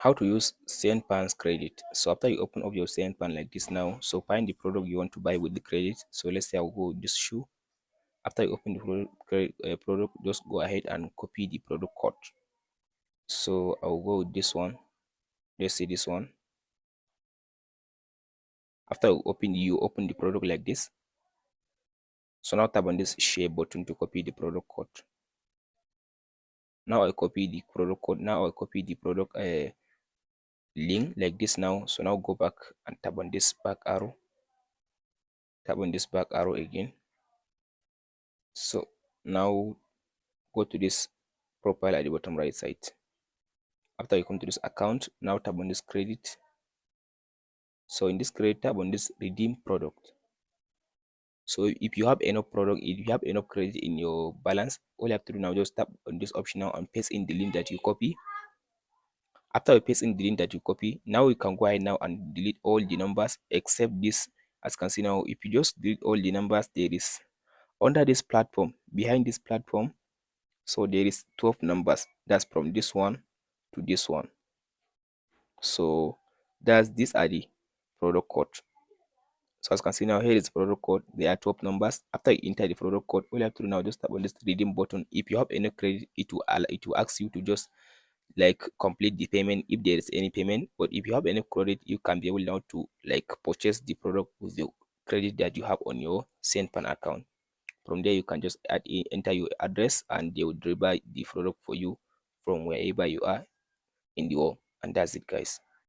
How to use Cnfans credit. So after you open up your Cnfan like this now, so find the product you want to buy with the credit. So let's say I'll go with this shoe. After you open the product, just go ahead and copy the product code. So I'll go with this one. Let's see this one. After you open the product like this. So now tap on this share button to copy the product code. Now I copy the product code. Now I copy the product link like this now. So now go back and tap on this back arrow. Tap on this back arrow again. So now go to this profile at the bottom right side. After you come to this account, now tap on this credit. So in this credit, tap on this redeem product. So if you have enough product, if you have enough credit in your balance, all you have to do now just tap on this option now and paste in the link that you copy. After you paste in the link that you copy, now you can go ahead now and delete all the numbers except this. As you can see now, if you just delete all the numbers, there is under this platform, behind this platform, so there is 12 numbers. That's from this one to this one. So these are the product code. So as you can see now, here is product code. There are 12 numbers. After you enter the product code, all you have to do now just tap on this redeem button. If you have any credit, it will ask you to just like complete the payment if there is any payment. But if you have any credit, you can be able now to like purchase the product with the credit that you have on your Cnfan account. From there, you can just enter your address and they will deliver the product for you from wherever you are in the world. And that's it, guys.